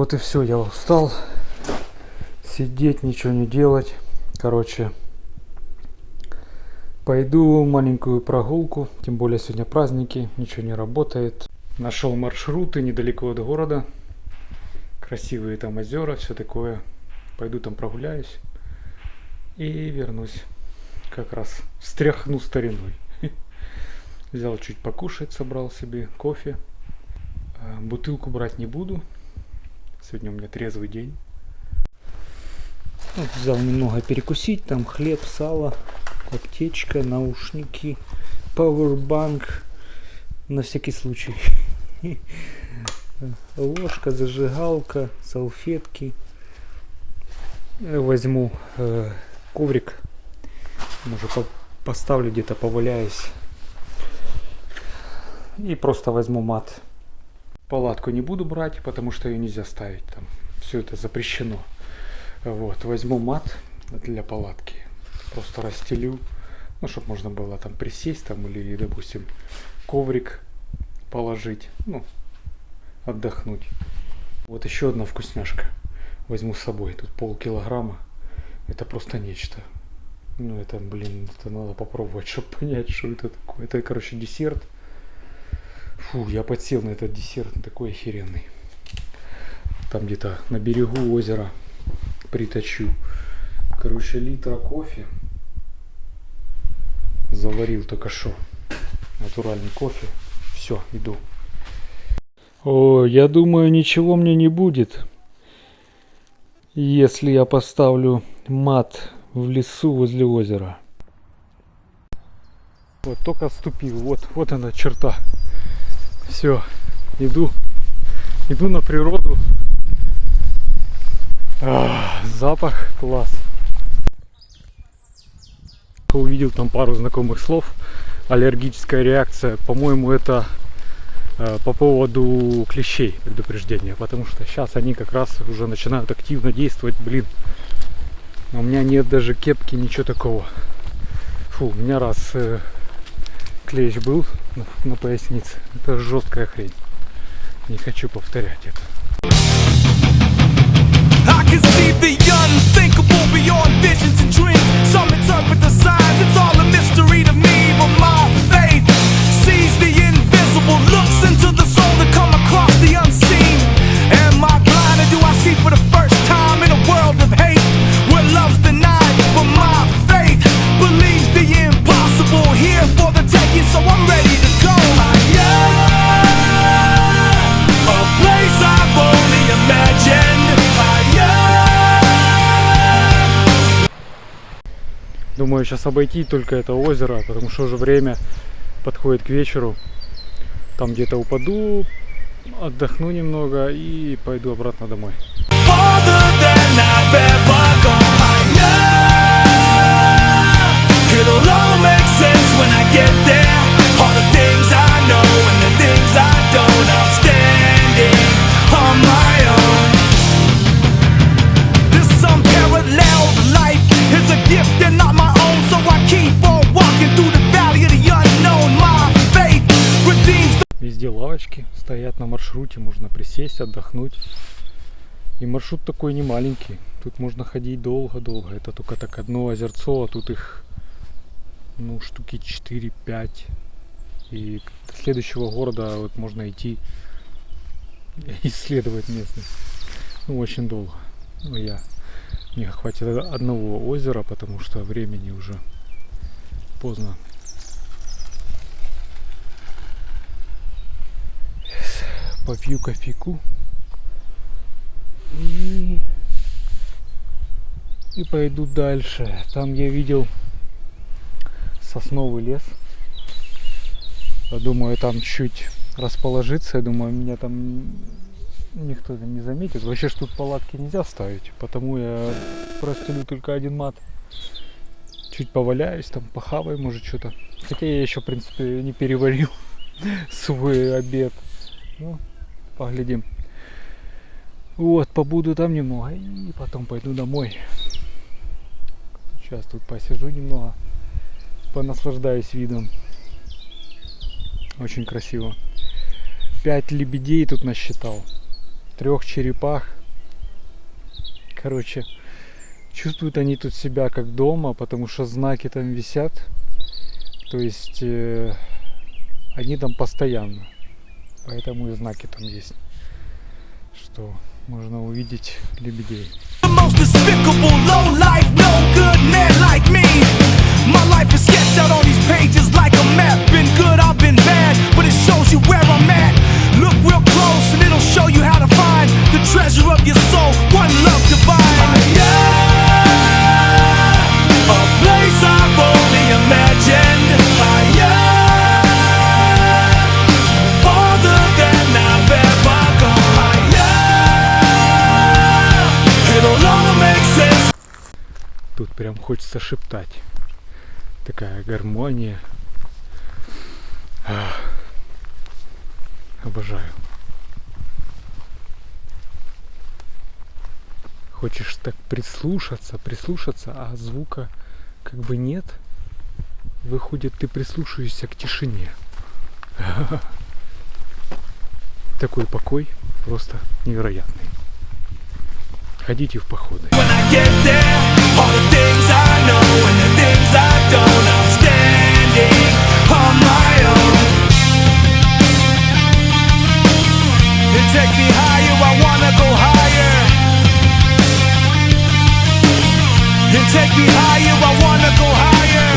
Вот и все, я устал сидеть, ничего не делать. Короче, пойду маленькую прогулку, тем более сегодня праздники, ничего не работает. Нашел маршруты недалеко от города, красивые там озера, все такое. Пойду там прогуляюсь и вернусь. Как раз встряхну стариной. Взял чуть покушать, собрал себе кофе. Бутылку брать не буду. Сегодня у меня трезвый день. Вот взял немного перекусить. Там хлеб, сало, аптечка, наушники, пауэрбанк. На всякий случай. Ложка, зажигалка, салфетки. Возьму коврик. Может, поставлю где-то, поваляюсь. И просто возьму мат. Палатку не буду брать, потому что ее нельзя ставить там. Все это запрещено. Вот, возьму мат для палатки. Просто расстелю. Ну, чтобы можно было там присесть там или, допустим, коврик положить. Ну, отдохнуть. Вот еще одна вкусняшка. Возьму с собой. Тут полкилограмма. Это просто нечто. Ну, это, блин, это надо попробовать, чтобы понять, что это такое. Это, короче, десерт. Фу, я подсел на этот десерт, такой охеренный. Там где-то на берегу озера притащу. Короче, литра кофе. Заварил только что. Натуральный кофе. Все, иду. О, я думаю, ничего мне не будет, если я поставлю мат в лесу возле озера. Вот только ступил. Вот она черта. Все, иду на природу. Запах класс. Увидел там пару знакомых слов. Аллергическая реакция. По-моему, это по поводу клещей предупреждение. Потому что сейчас они как раз уже начинают активно действовать. Блин, у меня нет даже кепки, ничего такого. Фу, у меня раз клещ был на пояснице. Это жесткая хрень. Не хочу повторять это. I can see the unthinkable beyond visions and dreams. Some interpret the signs, it's all a mystery to me. But my faith sees the invisible, looks into the soul to come across the unseen. Am I blind or do I see for the first time in a world of hate where love's denied? But my faith believes the impossible here for the taking, so I'm ready to go. A place I've only imagined. Думаю, сейчас обойти только это озеро, потому что уже время подходит к вечеру. Там где-то упаду, отдохну немного и пойду обратно домой. Везде лавочки стоят на маршруте, можно присесть, отдохнуть. И маршрут такой не маленький. Тут можно ходить долго-долго. Это только так одно озерцо, а тут их ну штуки 4-5. И до следующего города вот можно идти исследовать местность. Ну, очень долго. Ну, мне хватит одного озера, потому что времени уже поздно. Попью кофейку и пойду дальше. Там я видел сосновый лес. Я думаю, там чуть расположиться. Я думаю, меня там никто не заметит. Вообще ж тут палатки нельзя ставить, потому я простелю только один мат. Чуть поваляюсь, там похаваю, может, что-то. Хотя я еще, в принципе, не переварил свой обед. Ну, поглядим. Вот, побуду там немного и потом пойду домой. Сейчас тут посижу немного, понаслаждаюсь видом. Очень красиво. 5 лебедей тут насчитал. 3 черепах. Короче, чувствуют они тут себя как дома, потому что знаки там висят. То есть они там постоянно. Поэтому и знаки там есть, что можно увидеть лебедей. Тут прям хочется шептать. Такая гармония. Обожаю. Хочешь так прислушаться, а звука как бы нет. Выходит, ты прислушаешься к тишине. Такой покой просто невероятный. Ходите в походы.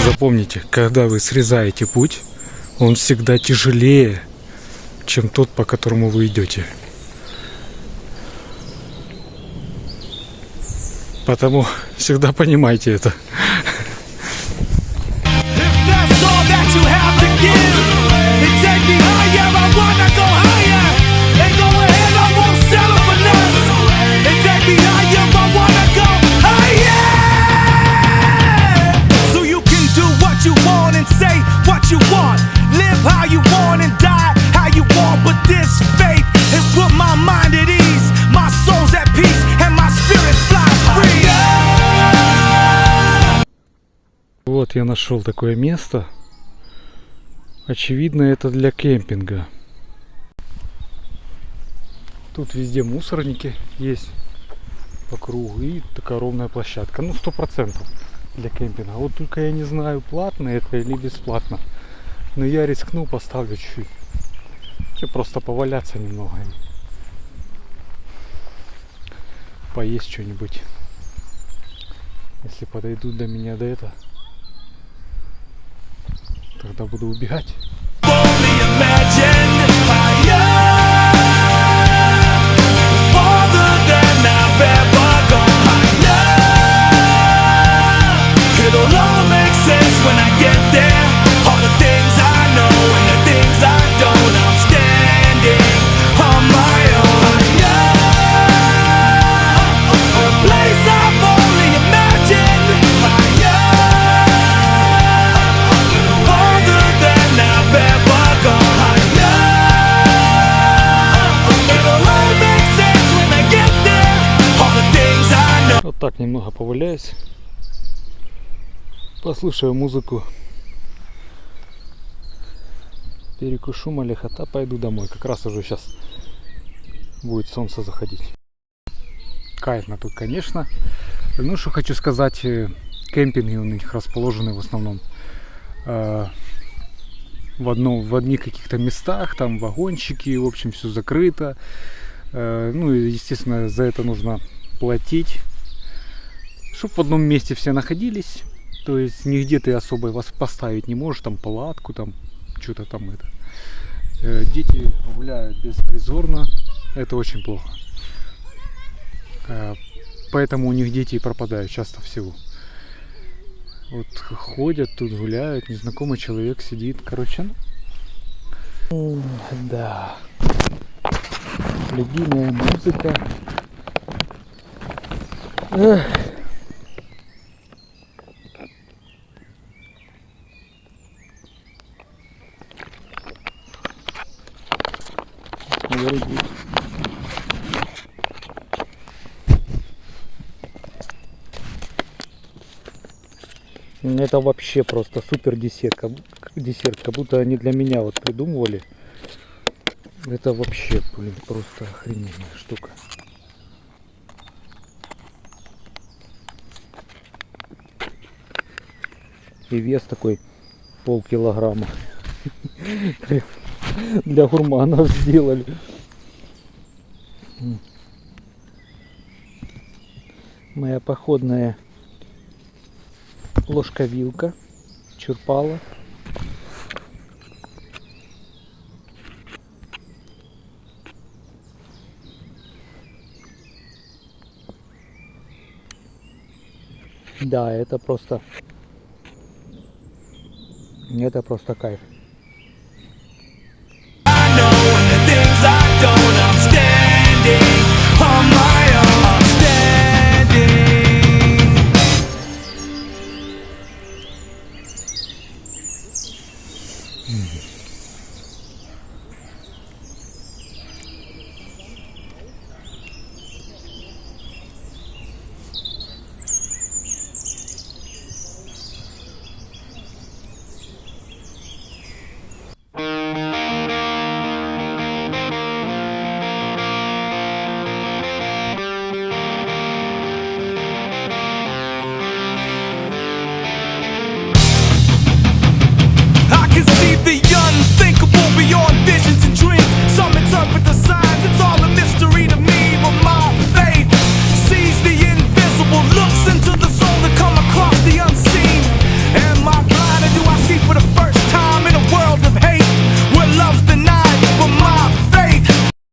Запомните, когда вы срезаете путь, он всегда тяжелее, чем тот, по которому вы идете. Потому всегда понимайте это. Вот я нашел такое место. Очевидно, это для кемпинга. Тут везде мусорники есть по кругу и такая ровная площадка. Ну, 100% для кемпинга. Вот только я не знаю, платно это или бесплатно. Но я рискну, поставлю чуть-чуть. Просто поваляться немного. Поесть что-нибудь. Если подойдут до меня до этого, тогда буду убегать. Вот так немного поваляюсь, послушаю музыку, перекушу малехота, пойду домой. Как раз уже сейчас будет солнце заходить. Кайфно тут, конечно. Ну, что хочу сказать, кемпинги у них расположены в основном в одних каких-то местах, там вагончики, в общем, все закрыто. Ну, и, естественно, за это нужно платить. Чтобы в одном месте все находились, то есть нигде ты особо вас поставить не можешь, там палатку, там что-то там это. Дети гуляют беспризорно, это очень плохо. Поэтому у них дети и пропадают часто всего. Вот ходят тут, гуляют, незнакомый человек сидит, короче, ну, да. Любимая музыка. Эх. Это вообще просто супер десерт, как будто они для меня вот придумывали. Это вообще, блин, просто охрененная штука. И вес такой полкилограмма. Для гурманов сделали. Моя походная ложка-вилка, чурпала. Да, это просто кайф.